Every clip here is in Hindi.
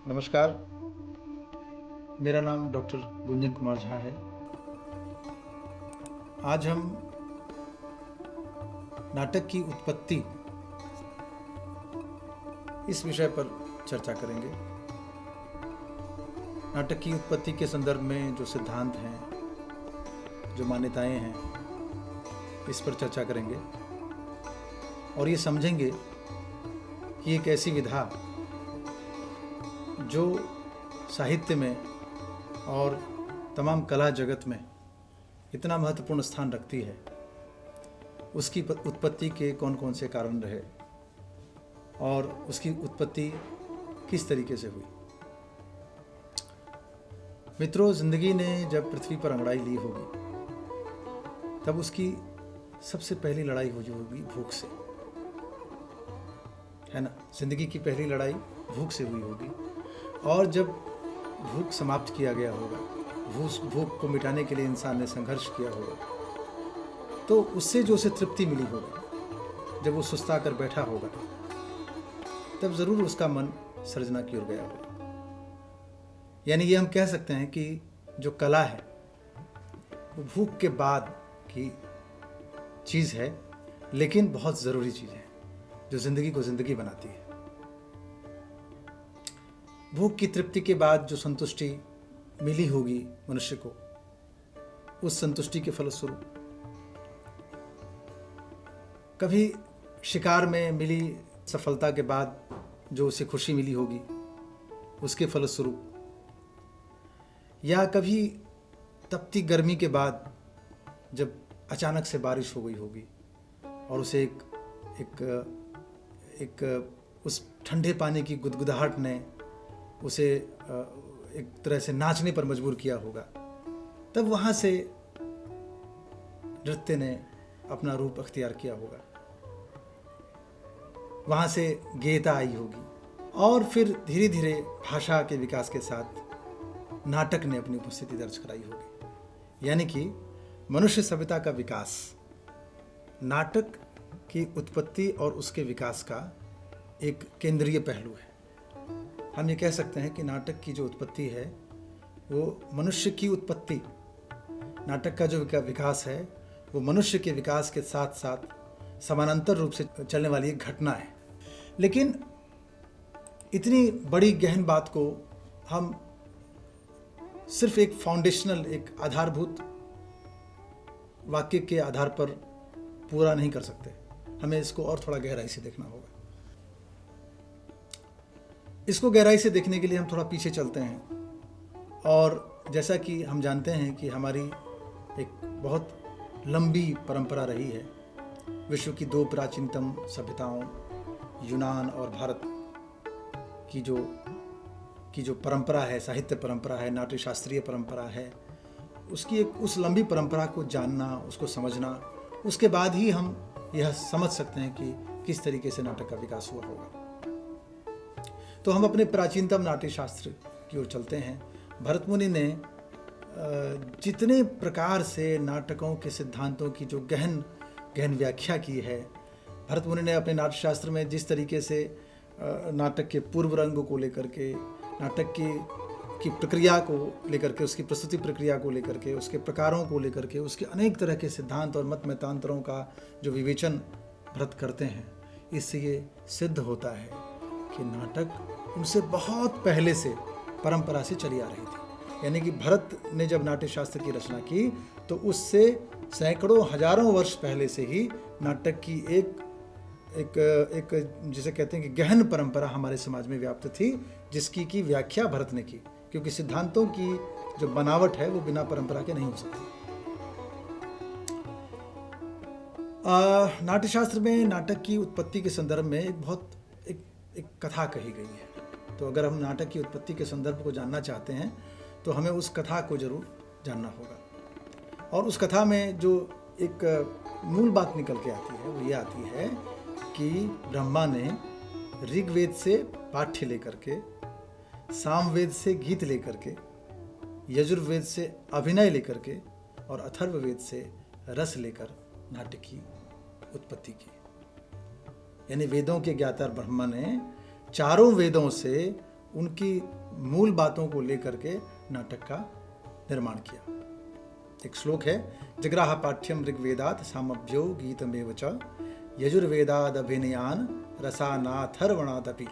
नमस्कार, मेरा नाम डॉक्टर गुंजन कुमार झा है। आज हम नाटक की उत्पत्ति इस विषय पर चर्चा करेंगे। नाटक की उत्पत्ति के संदर्भ में जो सिद्धांत हैं, जो मान्यताएं हैं, इस पर चर्चा करेंगे और ये समझेंगे कि एक ऐसी विधा जो साहित्य में और तमाम कला जगत में इतना महत्वपूर्ण स्थान रखती है, उसकी उत्पत्ति के कौन कौन से कारण रहे और उसकी उत्पत्ति किस तरीके से हुई। मित्रों, जिंदगी ने जब पृथ्वी पर अंगड़ाई ली होगी तब उसकी सबसे पहली लड़ाई हुई होगी भूख से, है ना। जिंदगी की पहली लड़ाई भूख से हुई होगी और जब भूख समाप्त किया गया होगा, भूख को मिटाने के लिए इंसान ने संघर्ष किया होगा, तो उससे जो उसे तृप्ति मिली होगी, जब वो सुस्ता कर बैठा होगा, तब ज़रूर उसका मन सृजना की ओर गया होगा। यानी ये हम कह सकते हैं कि जो कला है वो भूख के बाद की चीज़ है, लेकिन बहुत ज़रूरी चीज़ है जो ज़िंदगी को ज़िंदगी बनाती है। भूख की तृप्ति के बाद जो संतुष्टि मिली होगी मनुष्य को, उस संतुष्टि के फलस्वरूप कभी शिकार में मिली सफलता के बाद जो उसे खुशी मिली होगी, उसके फलस्वरूप, या कभी तपती गर्मी के बाद जब अचानक से बारिश हो गई होगी और उसे एक उस ठंडे पानी की गुदगुदाहट ने उसे एक तरह से नाचने पर मजबूर किया होगा, तब वहाँ से नृत्य ने अपना रूप अख्तियार किया होगा, वहाँ से गेयता आई होगी और फिर धीरे धीरे भाषा के विकास के साथ नाटक ने अपनी उपस्थिति दर्ज कराई होगी। यानी कि मनुष्य सभ्यता का विकास नाटक की उत्पत्ति और उसके विकास का एक केंद्रीय पहलू है। हम ये कह सकते हैं कि नाटक की जो उत्पत्ति है वो मनुष्य की उत्पत्ति, नाटक का जो विकास है वो मनुष्य के विकास के साथ साथ समानांतर रूप से चलने वाली एक घटना है। लेकिन इतनी बड़ी गहन बात को हम सिर्फ एक फाउंडेशनल, एक आधारभूत वाक्य के आधार पर पूरा नहीं कर सकते। हमें इसको और थोड़ा गहराई से देखना होगा। इसको गहराई से देखने के लिए हम थोड़ा पीछे चलते हैं और जैसा कि हम जानते हैं कि हमारी एक बहुत लंबी परंपरा रही है। विश्व की दो प्राचीनतम सभ्यताओं, यूनान और भारत की जो परंपरा है, साहित्य परंपरा है, नाट्य शास्त्रीय परंपरा है, उसकी उस लंबी परंपरा को जानना, उसको समझना, उसके बाद ही हम यह समझ सकते हैं कि किस तरीके से नाटक का विकास हुआ होगा। तो हम अपने प्राचीनतम नाट्य शास्त्र की ओर चलते हैं। भरत मुनि ने जितने प्रकार से नाटकों के सिद्धांतों की जो गहन व्याख्या की है, भरत मुनि ने अपने नाट्य शास्त्र में जिस तरीके से नाटक के पूर्व रंग को लेकर के, नाटक की प्रक्रिया को लेकर के, उसकी प्रस्तुति प्रक्रिया को लेकर के, उसके प्रकारों को लेकर के, उसके अनेक तरह के सिद्धांत और मत मतांतरों का जो विवेचन भरत करते हैं, इससे ये सिद्ध होता है कि नाटक उनसे बहुत पहले से परंपरा से चली आ रही थी। यानी कि भरत ने जब नाट्य शास्त्र की रचना की तो उससे सैकड़ों हजारों वर्ष पहले से ही नाटक की एक जिसे कहते हैं कि गहन परंपरा हमारे समाज में व्याप्त थी, जिसकी की व्याख्या भरत ने की, क्योंकि सिद्धांतों की जो बनावट है वो बिना परंपरा के नहीं हो सकती। नाट्यशास्त्र में नाटक की उत्पत्ति के संदर्भ में एक कथा कही गई है। तो अगर हम नाटक की उत्पत्ति के संदर्भ को जानना चाहते हैं तो हमें उस कथा को जरूर जानना होगा। और उस कथा में जो एक मूल बात निकल के आती है वो ये आती है कि ब्रह्मा ने ऋग्वेद से पाठ्य लेकर के, सामवेद से गीत लेकर के, यजुर्वेद से अभिनय लेकर के और अथर्ववेद से रस लेकर नाट्य की उत्पत्ति की। यानी वेदों के ज्ञाता ब्रह्मा ने चारों वेदों से उनकी मूल बातों को लेकर के नाटक का निर्माण किया। एक श्लोक है, जग्राह पाठ्यम ऋग्वेदात सामभ्यो गीतमेव च यजुर्वेदाद अभिनयान रसानाथर्वणादपि।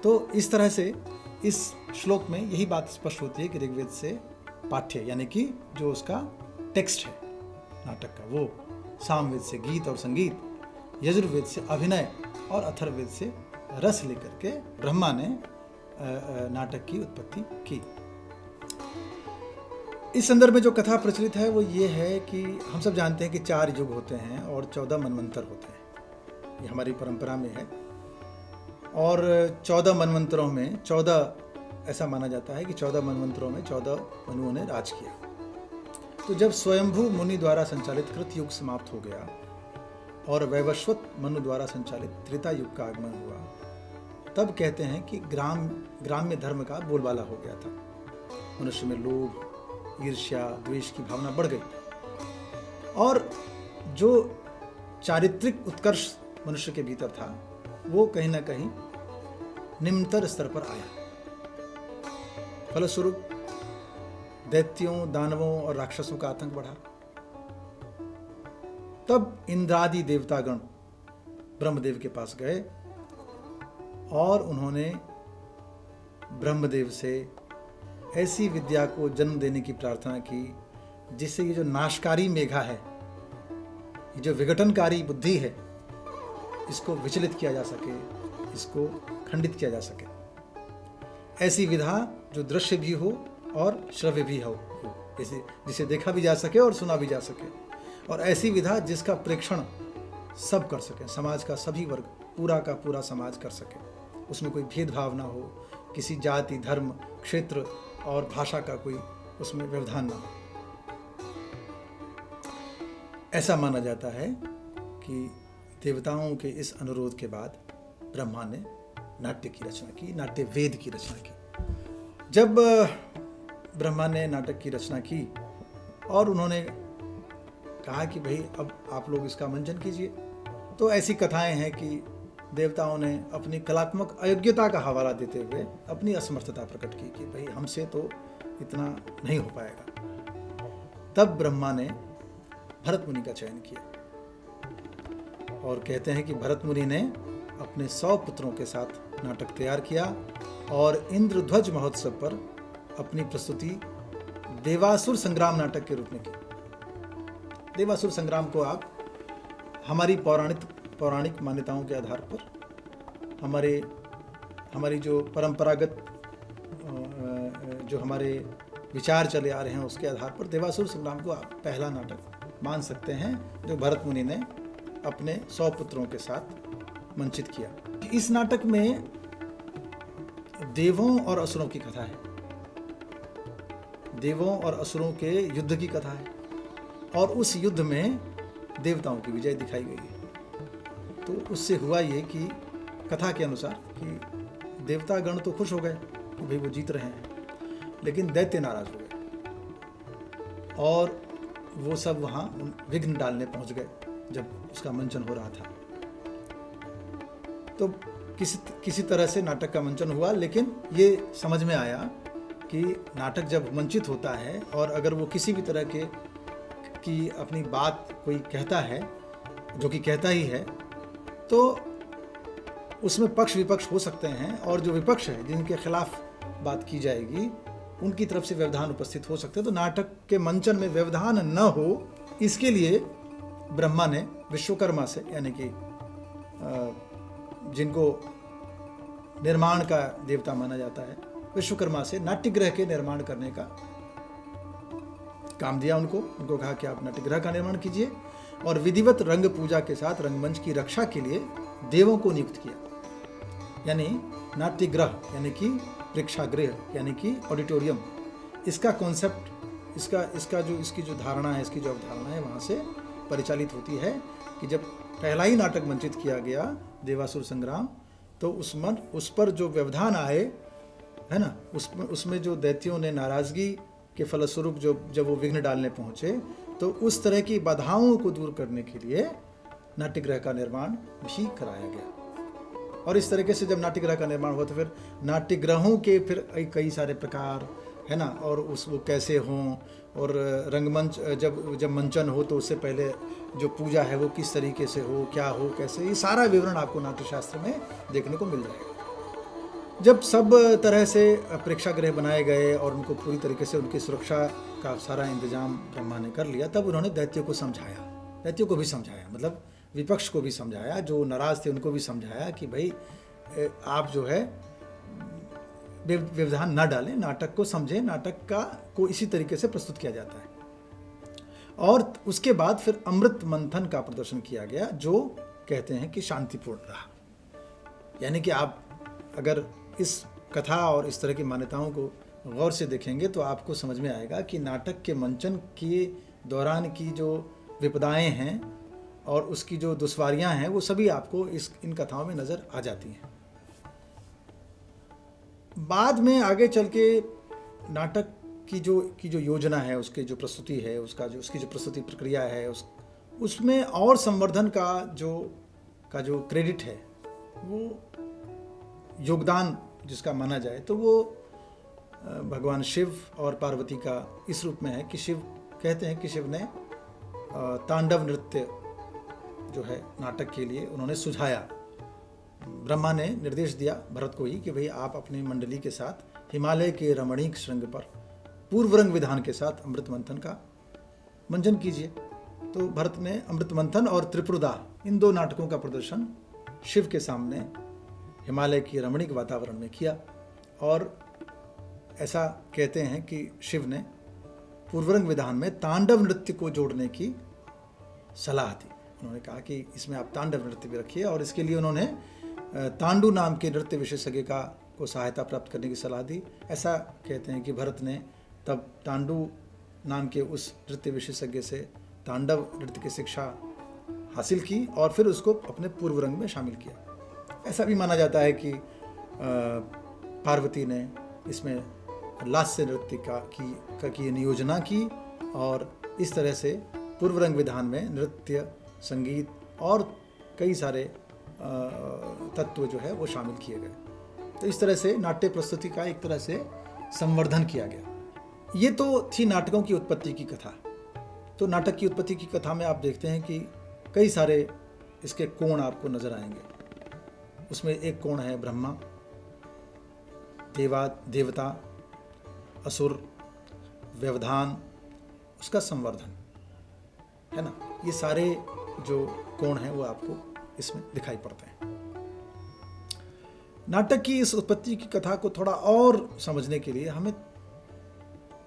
तो इस तरह से इस श्लोक में यही बात स्पष्ट होती है कि ऋग्वेद से पाठ्य यानी कि जो उसका टेक्स्ट है नाटक का, वो सामवेद से गीत और संगीत, यजुर्वेद से अभिनय और अथर्ववेद से रस लेकर के ब्रह्मा ने नाटक की उत्पत्ति की। इस संदर्भ में जो कथा प्रचलित है वो ये है कि हम सब जानते हैं कि 4 युग होते हैं और 14 मनवंतर होते हैं, ये हमारी परंपरा में है। और 14 मनवंतरों में 14 ऐसा माना जाता है कि 14 मनवंतरों में 14 मनुओं ने राज किया। तो जब स्वयंभू मुनि द्वारा संचालित कृत युग समाप्त हो गया और वैवस्वत मनु द्वारा संचालित त्रेता युग का आगमन हुआ, तब कहते हैं कि ग्राम्य धर्म का बोलबाला हो गया था। मनुष्य में लोभ, ईर्ष्या, द्वेष की भावना बढ़ गई और जो चारित्रिक उत्कर्ष मनुष्य के भीतर था वो कहीं ना कहीं निम्नतर स्तर पर आया। फलस्वरूप दैत्यों, दानवों और राक्षसों का आतंक बढ़ा। तब इंद्रादि देवतागण ब्रह्मदेव के पास गए और उन्होंने ब्रह्मदेव से ऐसी विद्या को जन्म देने की प्रार्थना की जिससे ये जो नाशकारी मेघा है, ये जो विघटनकारी बुद्धि है, इसको विचलित किया जा सके, इसको खंडित किया जा सके। ऐसी विधा जो दृश्य भी हो और श्रव्य भी हो, जिसे देखा भी जा सके और सुना भी जा सके, और ऐसी विधा जिसका प्रेक्षण सब कर सके, समाज का सभी वर्ग, पूरा का पूरा समाज कर सके, उसमें कोई भेदभाव ना हो, किसी जाति, धर्म, क्षेत्र और भाषा का कोई उसमें व्यवधान ना हो। ऐसा माना जाता है कि देवताओं के इस अनुरोध के बाद ब्रह्मा ने नाट्य की रचना की, नाट्य वेद की रचना की। जब ब्रह्मा ने नाटक की रचना की और उन्होंने कहा कि भाई अब आप लोग इसका मंचन कीजिए, तो ऐसी कथाएं हैं कि देवताओं ने अपनी कलात्मक अयोग्यता का हवाला देते हुए अपनी असमर्थता प्रकट की कि भाई हमसे तो इतना नहीं हो पाएगा। तब ब्रह्मा ने भरत मुनि का चयन किया और कहते हैं कि भरत मुनि ने अपने 100 पुत्रों के साथ नाटक तैयार किया और इंद्रध्वज महोत्सव पर अपनी प्रस्तुति देवासुर संग्राम नाटक के रूप में की। देवासुर संग्राम को आप हमारी पौराणिक मान्यताओं के आधार पर, हमारी जो परंपरागत जो हमारे विचार चले आ रहे हैं उसके आधार पर देवासुर संग्राम को आप पहला नाटक मान सकते हैं जो भरत मुनि ने अपने 100 पुत्रों के साथ मंचित किया। इस नाटक में देवों और असुरों की कथा है, देवों और असुरों के युद्ध की कथा है और उस युद्ध में देवताओं की विजय दिखाई गई है। तो उससे हुआ ये कि कथा के अनुसार कि देवतागण तो खुश हो गए कि भाई वो जीत रहे हैं, लेकिन दैत्य नाराज हो गए और वो सब वहाँ विघ्न डालने पहुँच गए जब उसका मंचन हो रहा था। तो किसी तरह से नाटक का मंचन हुआ, लेकिन ये समझ में आया कि नाटक जब मंचित होता है और अगर वो किसी भी तरह की अपनी बात कोई कहता है, जो कि कहता ही है, तो उसमें पक्ष विपक्ष हो सकते हैं और जो विपक्ष है जिनके खिलाफ बात की जाएगी उनकी तरफ से व्यवधान उपस्थित हो सकते हैं। तो नाटक के मंचन में व्यवधान न हो, इसके लिए ब्रह्मा ने विश्वकर्मा से, यानी कि जिनको निर्माण का देवता माना जाता है, विश्वकर्मा से नाट्यगृह के निर्माण करने का काम दिया। उनको कहा कि आप नाट्यगृह का निर्माण कीजिए और विधिवत रंग पूजा के साथ रंगमंच की रक्षा के लिए देवों को नियुक्त किया। यानी नाट्यगृह यानी कि प्रेक्षागृह यानी कि ऑडिटोरियम, इसका कॉन्सेप्ट, इसकी जो धारणा है, इसकी जो अवधारणा है, वहाँ से परिचालित होती है कि जब पहला ही नाटक मंचित किया गया देवासुर संग्राम, तो उस पर जो व्यवधान आए, है ना, उसमें जो दैत्यों ने नाराजगी के फलस्वरूप जब वो विघ्न डालने पहुँचे, तो उस तरह की बाधाओं को दूर करने के लिए नाट्यगृह का निर्माण भी कराया गया। और इस तरीके से जब नाट्यगृह का निर्माण हुआ तो फिर नाट्यगृहों के फिर कई सारे प्रकार है ना, और उस वो कैसे हों, और रंगमंच जब मंचन हो तो उससे पहले जो पूजा है वो किस तरीके से हो, क्या हो, कैसे, ये सारा विवरण आपको नाट्यशास्त्र में देखने को मिल जाएगा। जब सब तरह से प्रेक्षागृह बनाए गए और उनको पूरी तरीके से उनकी सुरक्षा का सारा इंतजाम ब्रह्मा ने कर लिया, तब उन्होंने दैत्यों को समझाया, दैत्यों को भी समझाया, मतलब विपक्ष को भी समझाया, जो नाराज थे उनको भी समझाया कि भाई आप जो है व्यवधान ना डालें, नाटक को समझें, नाटक को इसी तरीके से प्रस्तुत किया जाता है। और उसके बाद फिर अमृत मंथन का प्रदर्शन किया गया, जो कहते हैं कि शांतिपूर्ण रहा। यानी कि आप अगर इस कथा और इस तरह की मान्यताओं को गौर से देखेंगे तो आपको समझ में आएगा कि नाटक के मंचन के दौरान की जो विपदाएं हैं और उसकी जो दुश्वारियां हैं वो सभी आपको इन कथाओं में नज़र आ जाती हैं। बाद में आगे चल के नाटक की जो योजना है, उसकी जो प्रस्तुति है, उसकी जो प्रस्तुति प्रक्रिया है, उसमें और संवर्धन का जो क्रेडिट है, वो योगदान जिसका माना जाए तो वो भगवान शिव और पार्वती का इस रूप में है कि शिव कहते हैं कि शिव ने तांडव नृत्य जो है नाटक के लिए उन्होंने सुझाया। ब्रह्मा ने निर्देश दिया भरत को ही कि भाई आप अपनी मंडली के साथ हिमालय के रमणीक श्रृंग पर पूर्व रंग विधान के साथ अमृत मंथन का मंचन कीजिए। तो भरत ने अमृत मंथन और त्रिपुरदा इन 2 नाटकों का प्रदर्शन शिव के सामने हिमालय की रमणीक वातावरण में किया। और ऐसा कहते हैं कि शिव ने पूर्वरंग विधान में तांडव नृत्य को जोड़ने की सलाह दी। उन्होंने कहा कि इसमें आप तांडव नृत्य भी रखिए, और इसके लिए उन्होंने तांडु नाम के नृत्य विशेषज्ञ को सहायता प्राप्त करने की सलाह दी। ऐसा कहते हैं कि भरत ने तब तांडु नाम के उस नृत्य विशेषज्ञ से तांडव नृत्य की शिक्षा हासिल की और फिर उसको अपने पूर्व रंग में शामिल किया। ऐसा भी माना जाता है कि पार्वती ने इसमें लास्य नृत्य की नियोजना की और इस तरह से पूर्व रंग विधान में नृत्य, संगीत और कई सारे तत्व जो है वो शामिल किए गए। तो इस तरह से नाट्य प्रस्तुति का एक तरह से संवर्धन किया गया। ये तो थी नाटकों की उत्पत्ति की कथा। तो नाटक की उत्पत्ति की कथा में आप देखते हैं कि कई सारे इसके कोण आपको नजर आएंगे। उसमें एक कोण है ब्रह्मा, देवता, असुर, व्यवधान, उसका संवर्धन, है ना। ये सारे जो कोण हैं वो आपको इसमें दिखाई पड़ते हैं। नाटक की इस उत्पत्ति की कथा को थोड़ा और समझने के लिए हमें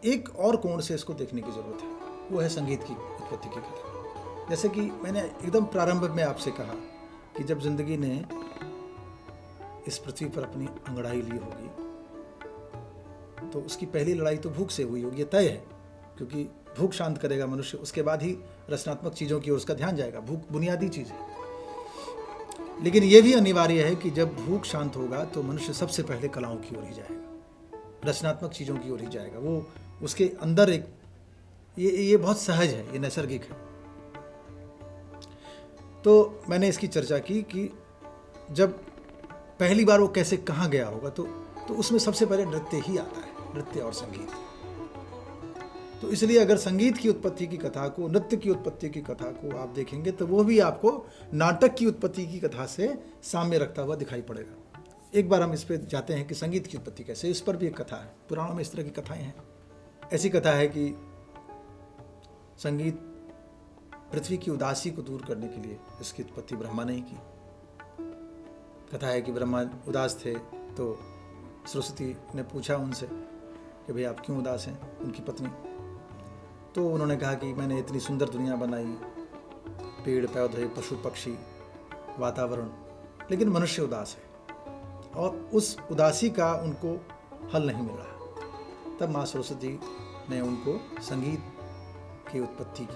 एक और कोण से इसको देखने की जरूरत है, वो है संगीत की उत्पत्ति की कथा। जैसे कि मैंने एकदम प्रारंभ में आपसे कहा कि जब जिंदगी ने इस पृथ्वी पर अपनी अंगड़ाई ली होगी तो उसकी पहली लड़ाई तो भूख से हुई होगी, ये तय है, क्योंकि भूख शांत करेगा मनुष्य, उसके बाद ही रचनात्मक चीज़ों की ओर उसका ध्यान जाएगा। भूख बुनियादी चीज़ है, लेकिन यह भी अनिवार्य है कि जब भूख शांत होगा तो मनुष्य सबसे पहले कलाओं की ओर ही जाएगा, रचनात्मक चीज़ों की ओर ही जाएगा। वो उसके अंदर एक ये बहुत सहज है, ये नैसर्गिक है। तो मैंने इसकी चर्चा की कि जब पहली बार वो कैसे कहाँ गया होगा तो उसमें सबसे पहले नृत्य ही आता है, नृत्य और संगीत। तो इसलिए अगर संगीत की उत्पत्ति की कथा को, नृत्य की उत्पत्ति की कथा को आप देखेंगे तो वो भी आपको नाटक की उत्पत्ति की कथा से साम्य रखता हुआ दिखाई पड़ेगा। एक बार हम इस पर जाते हैं कि संगीत की उत्पत्ति कैसे, इस पर भी एक कथा है। पुराणों में इस तरह की कथाएं हैं। ऐसी कथा है कि संगीत पृथ्वी की उदासी को दूर करने के लिए इसकी उत्पत्ति ब्रह्मा ने ही की। कथा है कि ब्रह्मा उदास थे तो सरस्वती ने पूछा उनसे कि भाई आप क्यों उदास हैं, उनकी पत्नी। तो उन्होंने कहा कि मैंने इतनी सुंदर दुनिया बनाई, पेड़ पौधे, पशु पक्षी, वातावरण, लेकिन मनुष्य उदास है और उस उदासी का उनको हल नहीं मिल रहा। तब माँ सरस्वती ने उनको संगीत की उत्पत्ति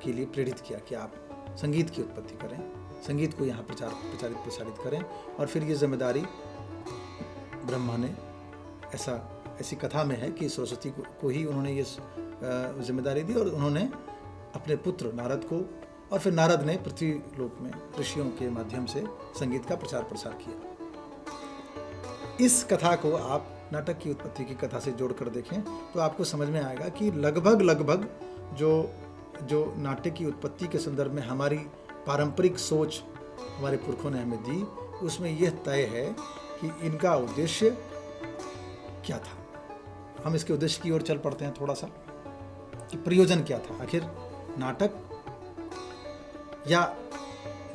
के लिए प्रेरित किया कि आप संगीत की उत्पत्ति करें, संगीत को यहाँ प्रचारित प्रसारित करें। और फिर ये जिम्मेदारी ब्रह्मा ने, ऐसी कथा में है कि सरस्वती को ही उन्होंने ये जिम्मेदारी दी और उन्होंने अपने पुत्र नारद को और फिर नारद ने पृथ्वी लोक में ऋषियों के माध्यम से संगीत का प्रचार प्रसार किया। इस कथा को आप नाटक की उत्पत्ति की कथा से जोड़कर देखें तो आपको समझ में आएगा कि लगभग जो नाट्य की उत्पत्ति के संदर्भ में हमारी पारंपरिक सोच हमारे पुरखों ने हमें दी, उसमें यह तय है कि इनका उद्देश्य क्या था। हम इसके उद्देश्य की ओर चल पड़ते हैं थोड़ा सा, कि प्रयोजन क्या था। आखिर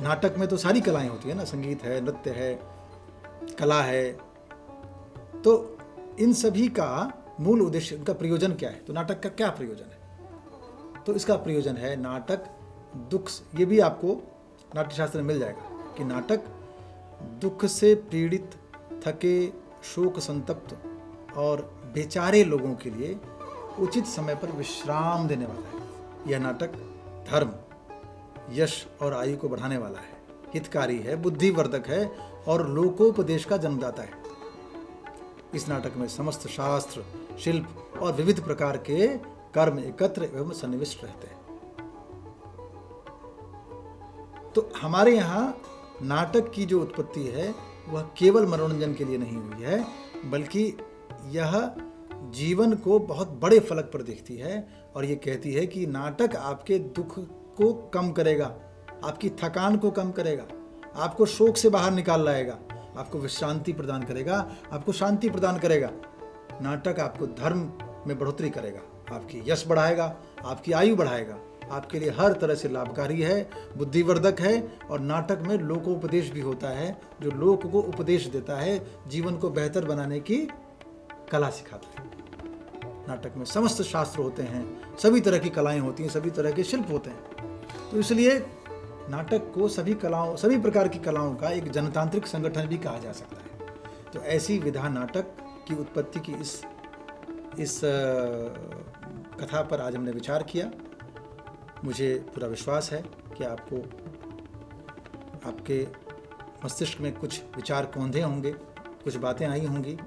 नाटक में तो सारी कलाएं होती है ना, संगीत है, नृत्य है, कला है, तो इन सभी का मूल उद्देश्य, उनका प्रयोजन क्या है। तो नाटक का क्या प्रयोजन है? तो इसका प्रयोजन है नाटक दुख, ये भी आपको नाट्यशास्त्र में मिल जाएगा कि नाटक दुख से पीड़ित, थके, शोक संतप्त और बेचारे लोगों के लिए उचित समय पर विश्राम देने वाला है। यह नाटक धर्म, यश और आयु को बढ़ाने वाला है, हितकारी है, बुद्धिवर्धक है और लोकोपदेश का जन्मदाता है। इस नाटक में समस्त शास्त्र, शिल्प और विविध प्रकार के कर्म एकत्र एवं सन्निविष्ट रहते हैं। तो हमारे यहाँ नाटक की जो उत्पत्ति है वह केवल मनोरंजन के लिए नहीं हुई है, बल्कि यह जीवन को बहुत बड़े फलक पर देखती है और ये कहती है कि नाटक आपके दुख को कम करेगा, आपकी थकान को कम करेगा, आपको शोक से बाहर निकाल लाएगा, आपको विश्रांति प्रदान करेगा, आपको शांति प्रदान करेगा। नाटक आपको धर्म में बढ़ोतरी करेगा, आपकी यश बढ़ाएगा, आपकी आयु बढ़ाएगा, आपके लिए हर तरह से लाभकारी है, बुद्धिवर्धक है और नाटक में लोकोपदेश भी होता है, जो लोक को उपदेश देता है, जीवन को बेहतर बनाने की कला सिखाता है। नाटक में समस्त शास्त्र होते हैं, सभी तरह की कलाएं होती हैं, सभी तरह के शिल्प होते हैं। तो इसलिए नाटक को सभी प्रकार की कलाओं का एक जनतांत्रिक संगठन भी कहा जा सकता है। तो ऐसी विधा नाटक की उत्पत्ति की इस कथा पर आज हमने विचार किया। मुझे पूरा विश्वास है कि आपको आपके मस्तिष्क में कुछ विचार कौंधे होंगे, कुछ बातें आई होंगी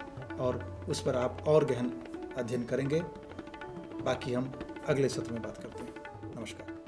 और उस पर आप और गहन अध्ययन करेंगे। बाकी हम अगले सत्र में बात करते हैं। नमस्कार।